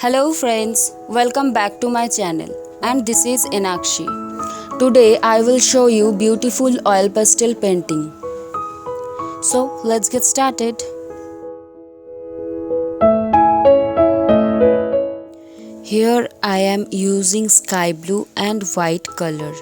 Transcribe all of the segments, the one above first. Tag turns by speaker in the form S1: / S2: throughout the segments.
S1: Hello friends, welcome back to my channel and this is Enakshi. Today I will show you beautiful oil pastel painting. So let's get started. Here I am using sky blue and white color.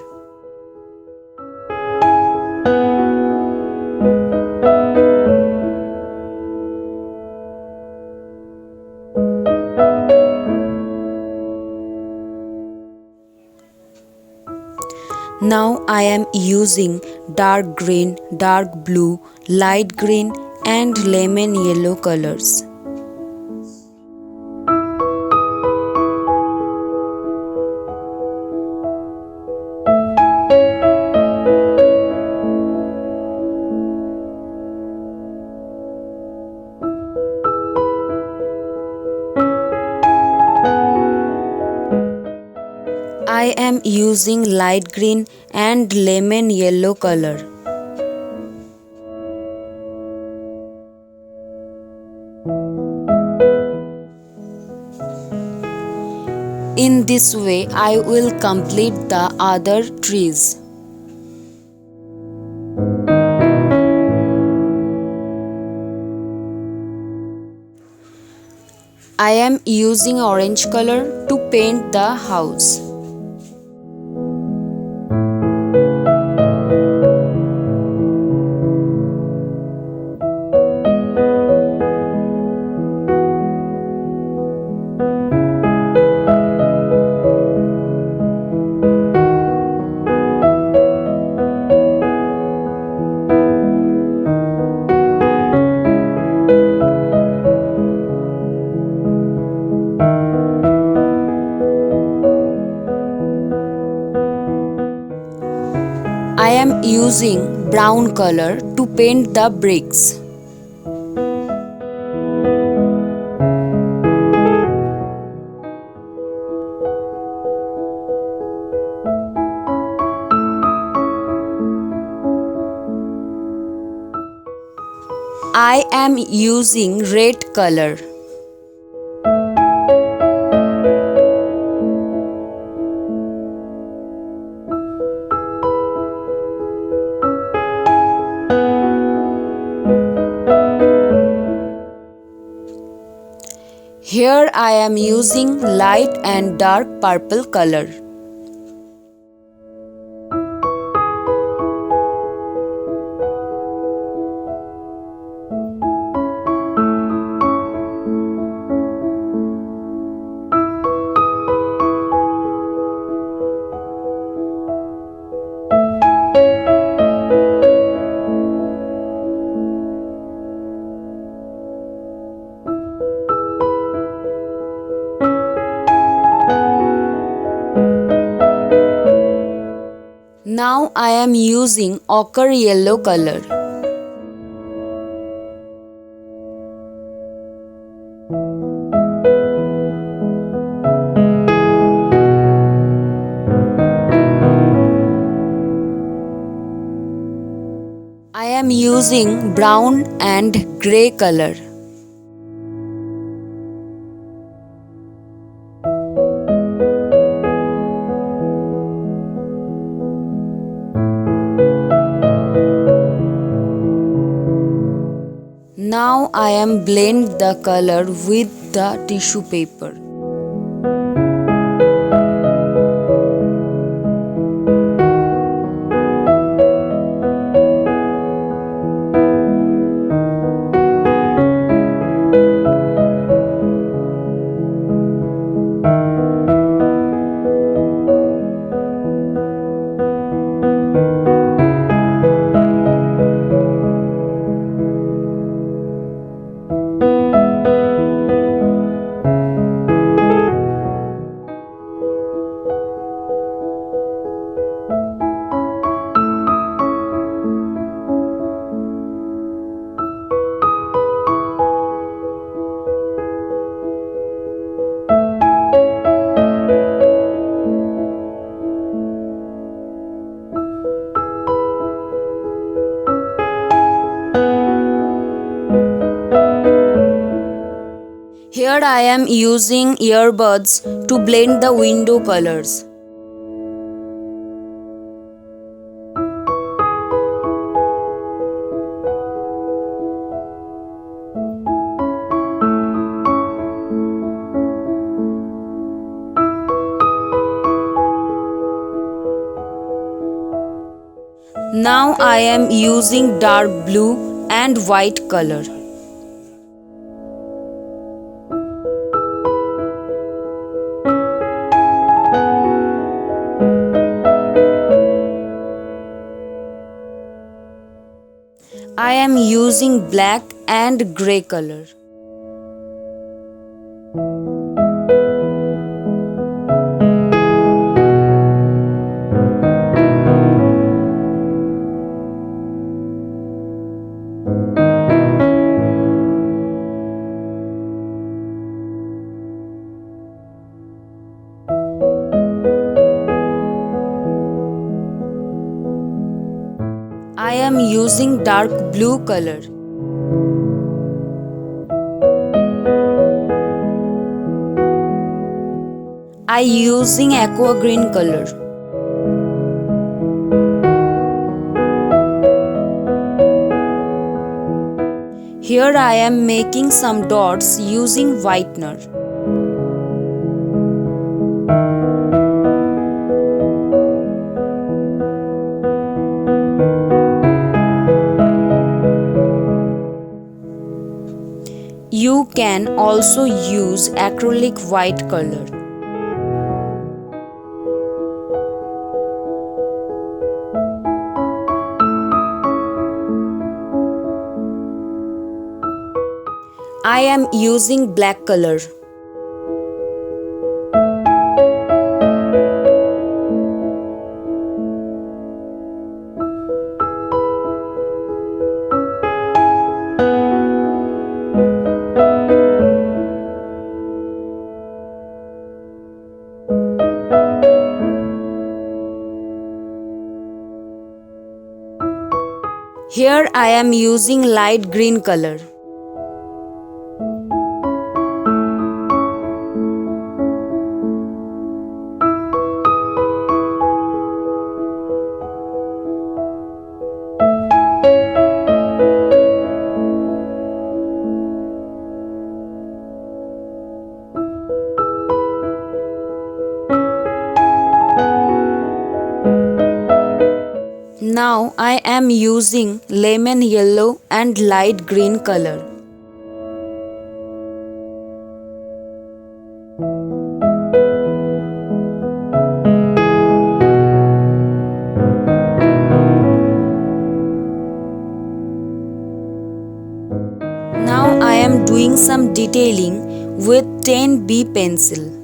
S1: Now I am using dark green, dark blue, light green and lemon yellow colors. I am using light green and lemon yellow color. In this way, I will complete the other trees. I am using orange color to paint the house. I am using brown color to paint the bricks. I am using red color. Here I am using light and dark purple color. Now I am using ochre yellow color. I am using brown and grey color. Now I am blend the color with the tissue paper. Here I am using earbuds to blend the window colors. Now I am using dark blue and white color. I am using black and grey color. I am using dark blue color. I using aqua green color. Here I am making some dots using whitener. You can also use acrylic white color. I am using black color. Here I am using light green color. Now I am using lemon yellow and light green color. Now I am doing some detailing with 10B pencil.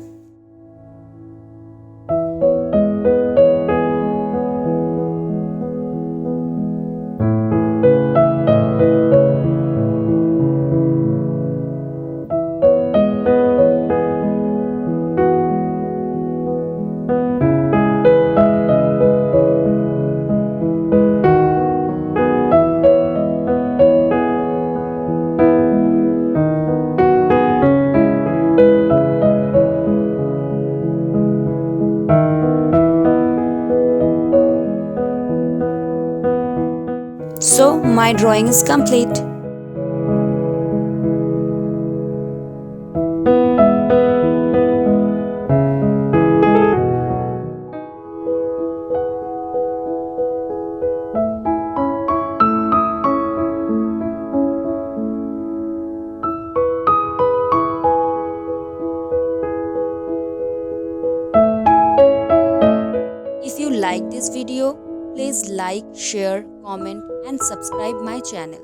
S1: So my drawing is complete. If you like this video, please like, share, comment and subscribe my channel.